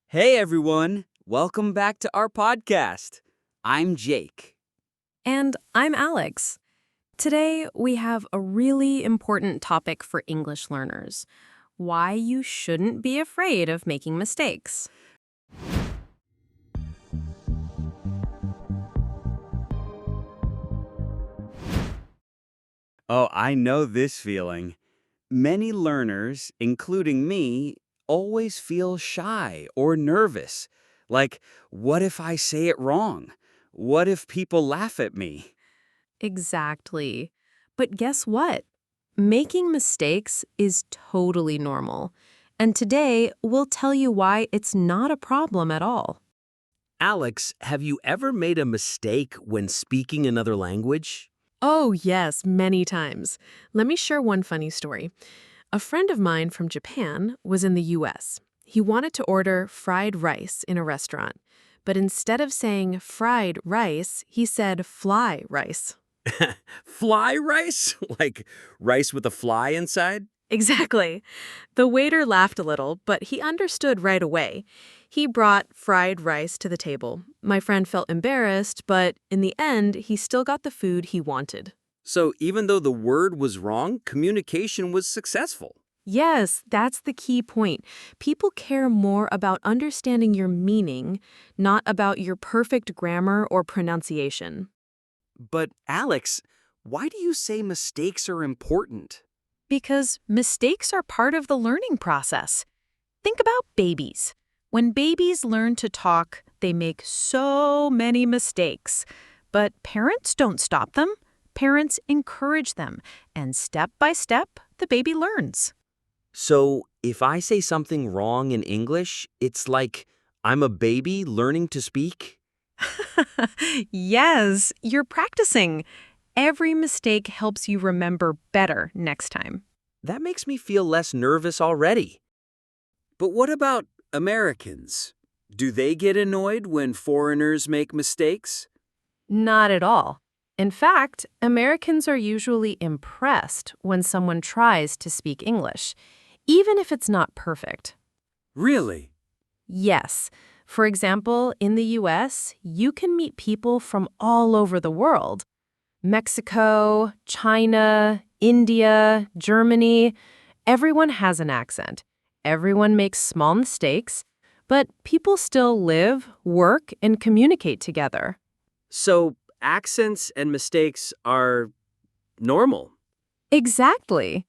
Hey everyone, welcome back to our podcast. I'm Jake. And I'm Alex. Today, we have a really important topic for English learners: why you shouldn't be afraid of making mistakes. Oh, I know this feeling. Many learners, including me, always feel shy or nervous. Like, what if I say it wrong? What if people laugh at me? Exactly. But guess what? Making mistakes is totally normal. And today, we'll tell you why it's not a problem at all. Alex, have you ever made a mistake when speaking another language? Oh, yes, many times. Let me share one funny story. A friend of mine from Japan was in the US. He wanted to order fried rice in a restaurant, but instead of saying fried rice, he said fly rice. Fly rice? Like rice with a fly inside? Exactly. The waiter laughed a little, but he understood right away. He brought fried rice to the table. My friend felt embarrassed, but in the end, he still got the food he wanted. So even though the word was wrong, communication was successful. Yes, that's the key point. People care more about understanding your meaning, not about your perfect grammar or pronunciation. But Alex, why do you say mistakes are important? Because mistakes are part of the learning process. Think about babies. When babies learn to talk, they make so many mistakes. But parents don't stop them. Parents encourage them, and step by step, the baby learns. So if I say something wrong in English, it's like I'm a baby learning to speak? Yes, you're practicing. Every mistake helps you remember better next time. That makes me feel less nervous already. But what about Americans? Do they get annoyed when foreigners make mistakes? Not at all. In fact, Americans are usually impressed when someone tries to speak English, even if it's not perfect. Really? Yes. For example, in the US, you can meet people from all over the world. Mexico, China, India, Germany. Everyone has an accent. Everyone makes small mistakes, but people still live, work, and communicate together. So accents and mistakes are normal. Exactly.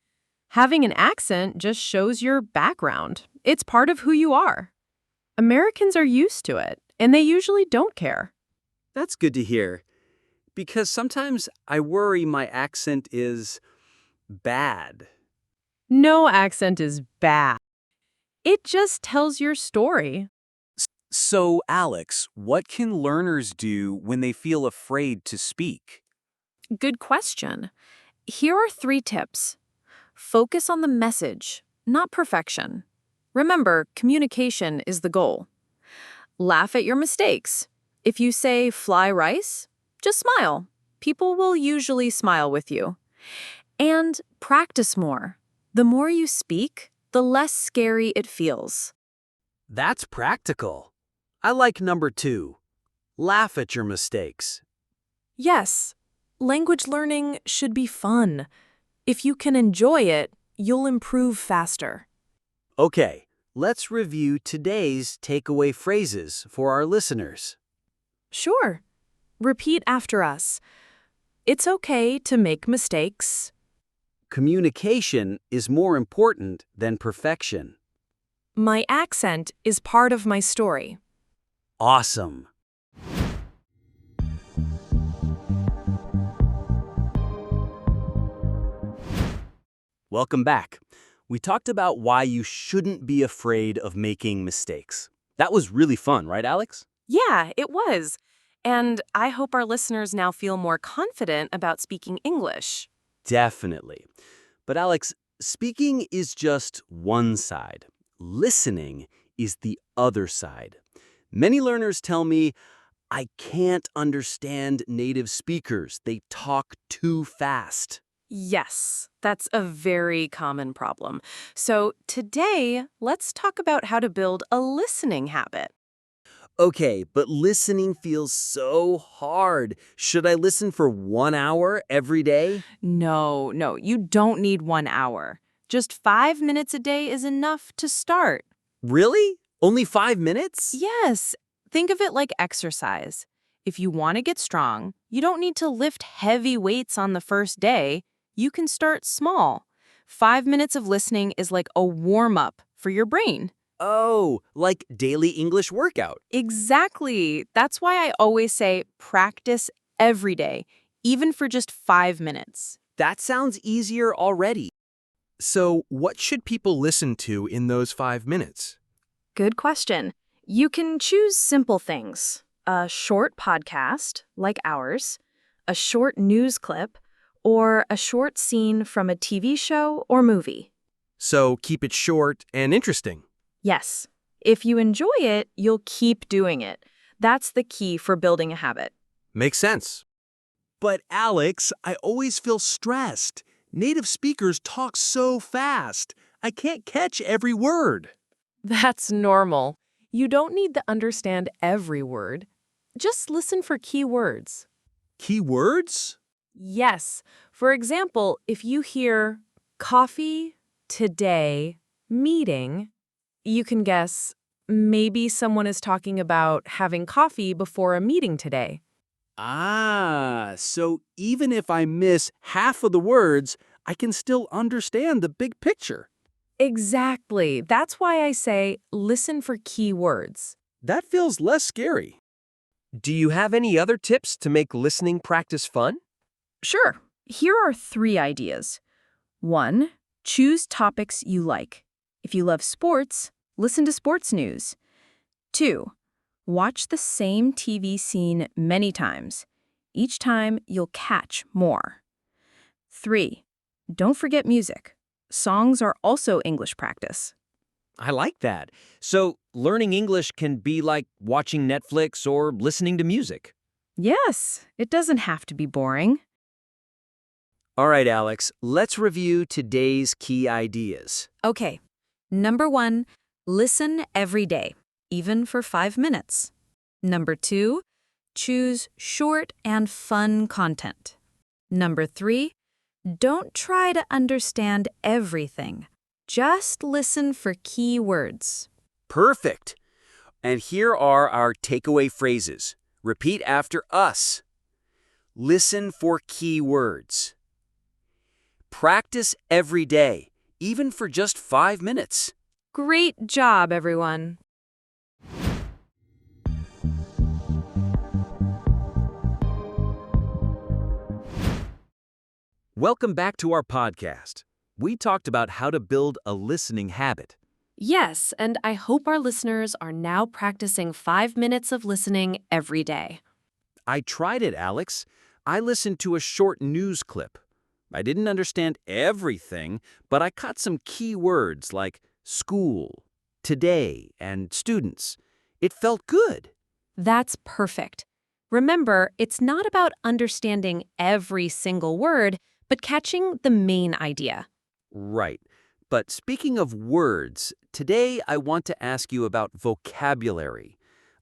Having an accent just shows your background. It's part of who you are. Americans are used to it, and they usually don't care. That's good to hear. Because sometimes I worry my accent is bad. No accent is bad. It just tells your story. So, Alex, what can learners do when they feel afraid to speak? Good question. Here are 3 tips. Focus on the message, not perfection. Remember, communication is the goal. Laugh at your mistakes. If you say fly rice, just smile. People will usually smile with you. And practice more. The more you speak, the less scary it feels. That's practical. I like number 2. Laugh at your mistakes. Yes, language learning should be fun. If you can enjoy it, you'll improve faster. Okay, let's review today's takeaway phrases for our listeners. Sure. Repeat after us. It's okay to make mistakes. Communication is more important than perfection. My accent is part of my story. Awesome. Welcome back. We talked about why you shouldn't be afraid of making mistakes. That was really fun, right, Alex? Yeah, it was. And I hope our listeners now feel more confident about speaking English. Definitely. But Alex, speaking is just one side. Listening is the other side. Many learners tell me, I can't understand native speakers. They talk too fast. Yes, that's a very common problem. So today, let's talk about how to build a listening habit. Okay, but listening feels so hard. Should I listen for 1 hour every day? No, you don't need 1 hour. Just 5 minutes a day is enough to start. Really? Only 5 minutes? Yes, think of it like exercise. If you want to get strong, you don't need to lift heavy weights on the first day. You can start small. 5 minutes of listening is like a warm-up for your brain. Oh, like daily English workout. Exactly. That's why I always say practice every day, even for just 5 minutes. That sounds easier already. So, what should people listen to in those 5 minutes? Good question. You can choose simple things. A short podcast, like ours, a short news clip, or a short scene from a TV show or movie. So, keep it short and interesting. Yes. If you enjoy it, you'll keep doing it. That's the key for building a habit. Makes sense. But Alex, I always feel stressed. Native speakers talk so fast. I can't catch every word. That's normal. You don't need to understand every word. Just listen for key words. Key words? Yes. For example, if you hear coffee, today, meeting, you can guess maybe someone is talking about having coffee before a meeting today. Ah, so even if I miss half of the words, I can still understand the big picture. Exactly. That's why I say listen for key words. That feels less scary. Do you have any other tips to make listening practice fun? Sure. Here are 3 ideas. 1. Choose topics you like. If you love sports, listen to sports news. 2. Watch the same TV scene many times. Each time, you'll catch more. 3. Don't forget music. Songs are also English practice. I like that. So, learning English can be like watching Netflix or listening to music. Yes, it doesn't have to be boring. All right, Alex, let's review today's key ideas. Okay. Number 1, listen every day, even for 5 minutes. Number 2, choose short and fun content. Number 3, don't try to understand everything. Just listen for key words. Perfect. And here are our takeaway phrases. Repeat after us. Listen for key words. Practice every day, even for just 5 minutes. Great job, everyone. Welcome back to our podcast. We talked about how to build a listening habit. Yes, and I hope our listeners are now practicing 5 minutes of listening every day. I tried it, Alex. I listened to a short news clip. I didn't understand everything, but I caught some key words like school, today, and students. It felt good. That's perfect. Remember, it's not about understanding every single word, but catching the main idea. Right. But speaking of words, today I want to ask you about vocabulary.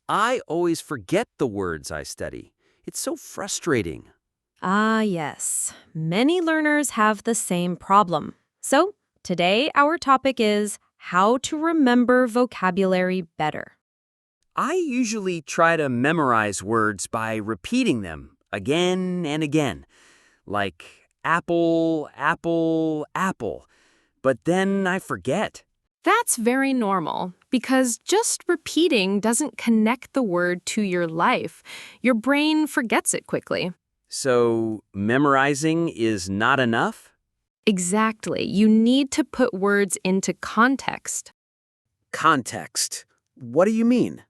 I always forget the words I study. It's so frustrating. Ah, yes. Many learners have the same problem. So, today our topic is how to remember vocabulary better. I usually try to memorize words by repeating them again and again, like apple, apple, apple. But then I forget. That's very normal because just repeating doesn't connect the word to your life. Your brain forgets it quickly. So memorizing is not enough? Exactly. You need to put words into context. Context. What do you mean?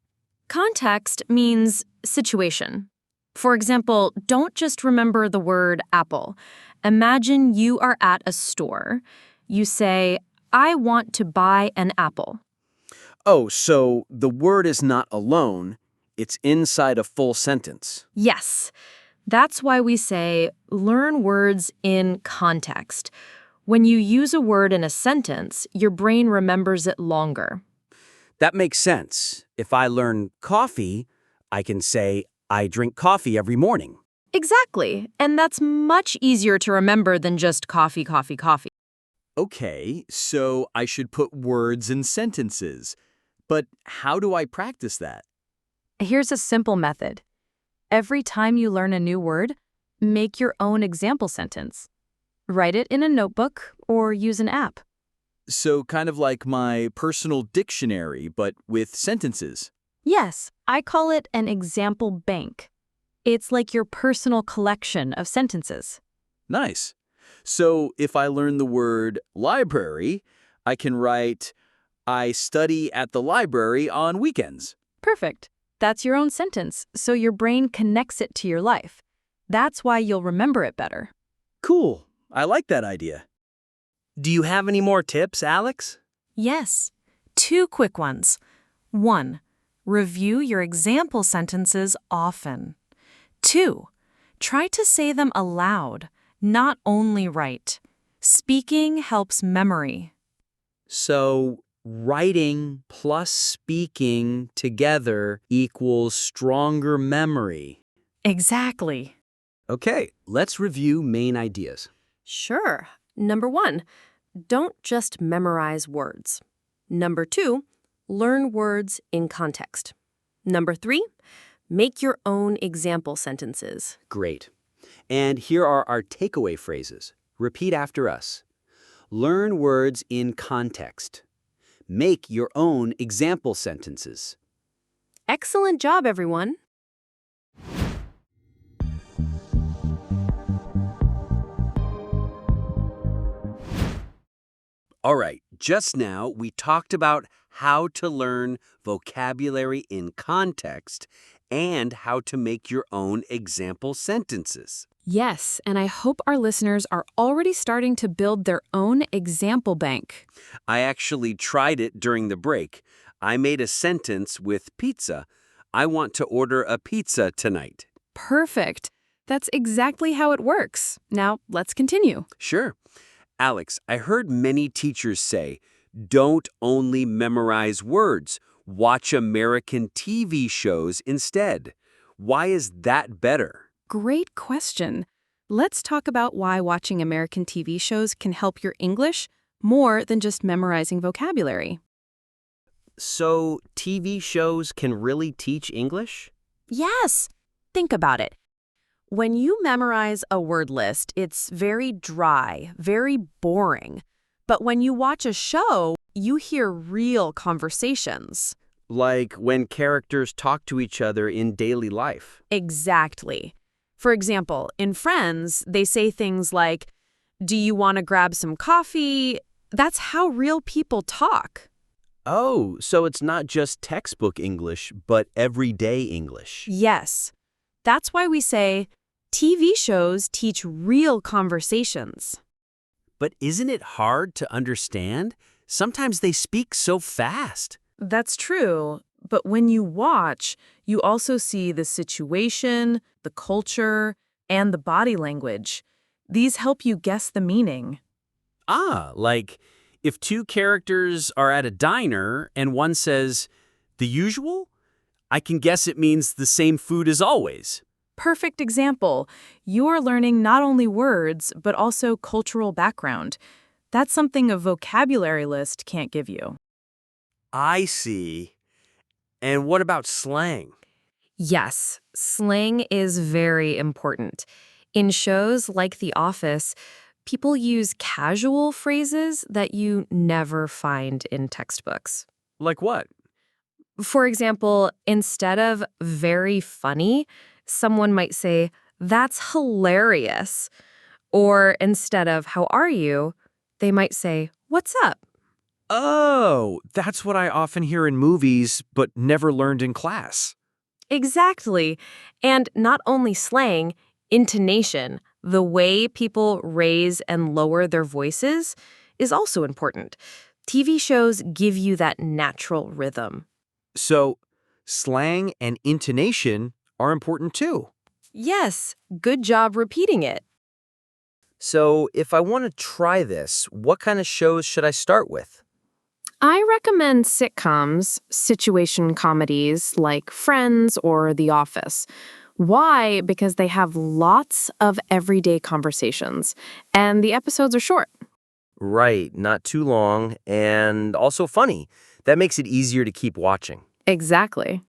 Context means situation. For example, don't just remember the word apple. Imagine you are at a store. You say, I want to buy an apple. Oh, so the word is not alone. It's inside a full sentence. Yes. That's why we say learn words in context. When you use a word in a sentence, your brain remembers it longer. That makes sense. If I learn coffee, I can say, I drink coffee every morning. Exactly. And that's much easier to remember than just coffee, coffee, coffee. Okay, so I should put words in sentences. But how do I practice that? Here's a simple method. Every time you learn a new word, make your own example sentence. Write it in a notebook or use an app. So kind of like my personal dictionary, but with sentences. Yes, I call it an example bank. It's like your personal collection of sentences. Nice. So if I learn the word library, I can write, I study at the library on weekends. Perfect. That's your own sentence, so your brain connects it to your life. That's why you'll remember it better. Cool. I like that idea. Do you have any more tips, Alex? Yes. 2 quick ones. 1. Review your example sentences often. 2. Try to say them aloud, not only write. Speaking helps memory. So, writing plus speaking together equals stronger memory. Exactly. Okay, let's review main ideas. Sure. Number 1, don't just memorize words. Number 2, learn words in context. Number 3, make your own example sentences. Great. And here are our takeaway phrases. Repeat after us. Learn words in context. Make your own example sentences. Excellent job, everyone. All right, just now we talked about how to learn vocabulary in context and how to make your own example sentences. Yes, and I hope our listeners are already starting to build their own example bank. I actually tried it during the break. I made a sentence with pizza. I want to order a pizza tonight. Perfect. That's exactly how it works. Now, let's continue. Sure. Alex, I heard many teachers say, don't only memorize words, watch American TV shows instead. Why is that better? Great question. Let's talk about why watching American TV shows can help your English more than just memorizing vocabulary. So, TV shows can really teach English? Yes. Think about it. When you memorize a word list, it's very dry, very boring. But when you watch a show, you hear real conversations. Like when characters talk to each other in daily life. Exactly. For example, in Friends, they say things like, "Do you want to grab some coffee?" That's how real people talk. Oh, so it's not just textbook English, but everyday English. Yes. That's why we say TV shows teach real conversations. But isn't it hard to understand? Sometimes they speak so fast. That's true. But when you watch, you also see the situation, the culture, and the body language. These help you guess the meaning. Ah, like if two characters are at a diner and one says, the usual, I can guess it means the same food as always. Perfect example. You're learning not only words, but also cultural background. That's something a vocabulary list can't give you. I see. And what about slang? Yes, slang is very important. In shows like The Office, people use casual phrases that you never find in textbooks. Like what? For example, instead of very funny, someone might say, that's hilarious. Or instead of how are you, they might say, what's up? Oh, that's what I often hear in movies, but never learned in class. Exactly. And not only slang, intonation, the way people raise and lower their voices, is also important. TV shows give you that natural rhythm. So, slang and intonation are important too. Yes, good job repeating it. So, if I want to try this, what kind of shows should I start with? I recommend sitcoms, situation comedies like Friends or The Office. Why? Because they have lots of everyday conversations, and the episodes are short. Right, not too long, and also funny. That makes it easier to keep watching. Exactly.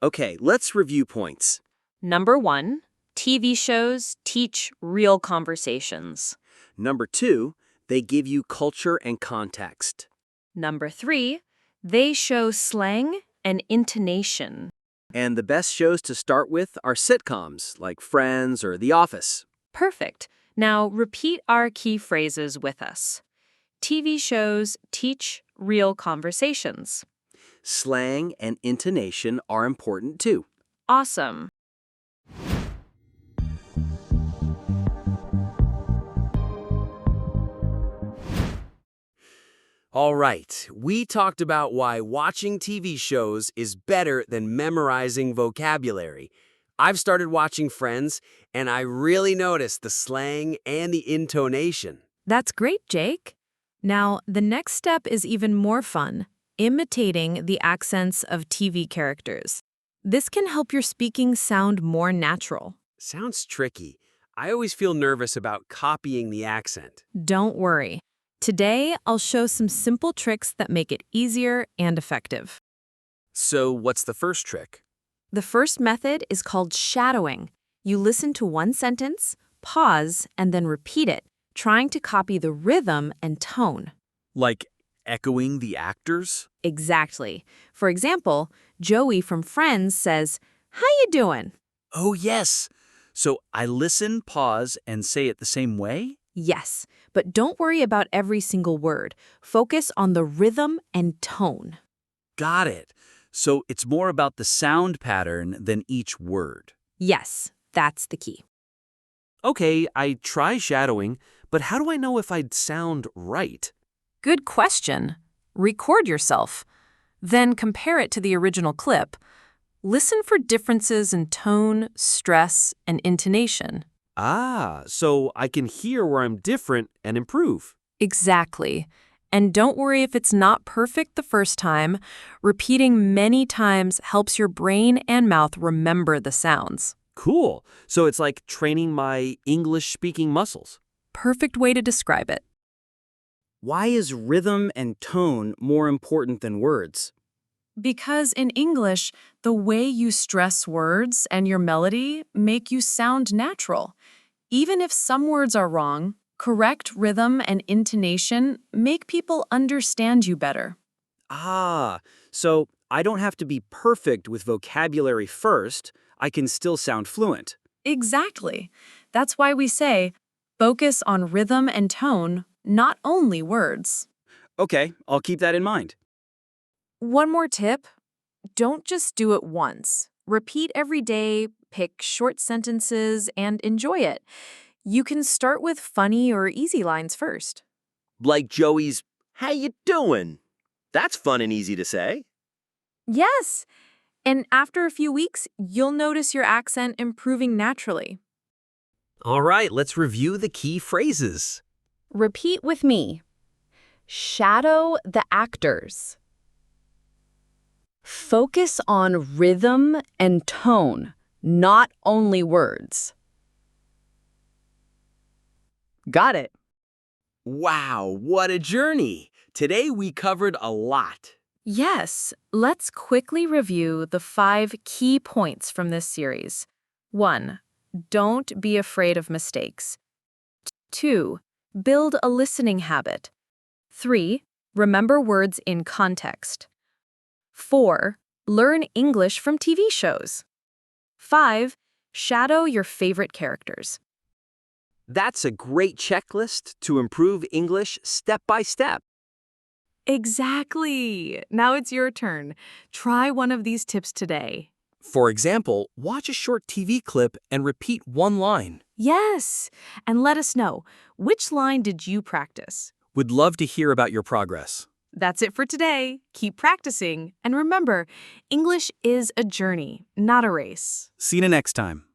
Okay, let's review points. Number 1, TV shows teach real conversations. Number 2, they give you culture and context. Number 3, they show slang and intonation. And the best shows to start with are sitcoms like Friends or The Office. Perfect. Now repeat our key phrases with us. TV shows teach real conversations. Slang and intonation are important too. Awesome. All right, we talked about why watching TV shows is better than memorizing vocabulary. I've started watching Friends, and I really noticed the slang and the intonation. That's great, Jake. Now, the next step is even more fun, imitating the accents of TV characters. This can help your speaking sound more natural. Sounds tricky. I always feel nervous about copying the accent. Don't worry. Today, I'll show some simple tricks that make it easier and effective. So, what's the first trick? The first method is called shadowing. You listen to one sentence, pause, and then repeat it, trying to copy the rhythm and tone. Like echoing the actors? Exactly. For example, Joey from Friends says, "How you doing?" Oh, yes. So I listen, pause, and say it the same way? Yes, but don't worry about every single word. Focus on the rhythm and tone. Got it. So it's more about the sound pattern than each word. Yes, that's the key. Okay, I try shadowing, but how do I know if I'd sound right? Good question. Record yourself. Then compare it to the original clip. Listen for differences in tone, stress, and intonation. Ah, so I can hear where I'm different and improve. Exactly. And don't worry if it's not perfect the first time. Repeating many times helps your brain and mouth remember the sounds. Cool. So it's like training my English-speaking muscles. Perfect way to describe it. Why is rhythm and tone more important than words? Because in English, the way you stress words and your melody make you sound natural. Even if some words are wrong, correct rhythm and intonation make people understand you better. Ah, so I don't have to be perfect with vocabulary first. I can still sound fluent. Exactly. That's why we say, focus on rhythm and tone, not only words. Okay, I'll keep that in mind. One more tip. Don't just do it once. Repeat every day, pick short sentences, and enjoy it. You can start with funny or easy lines first. Like Joey's, "How you doing?" That's fun and easy to say. Yes, and after a few weeks, you'll notice your accent improving naturally. All right, let's review the key phrases. Repeat with me. Shadow the actors. Focus on rhythm and tone, not only words. Got it. Wow, what a journey! Today we covered a lot. Yes, let's quickly review the 5 key points from this series. 1. Don't be afraid of mistakes. 2. Build a listening habit. 3. Remember words in context. 4. Learn English from TV shows. 5. Shadow your favorite characters. That's a great checklist to improve English step by step. Exactly. Now it's your turn. Try one of these tips today. For example, watch a short TV clip and repeat one line. Yes, and let us know, which line did you practice? Would love to hear about your progress. That's it for today. Keep practicing. And remember, English is a journey, not a race. See you next time.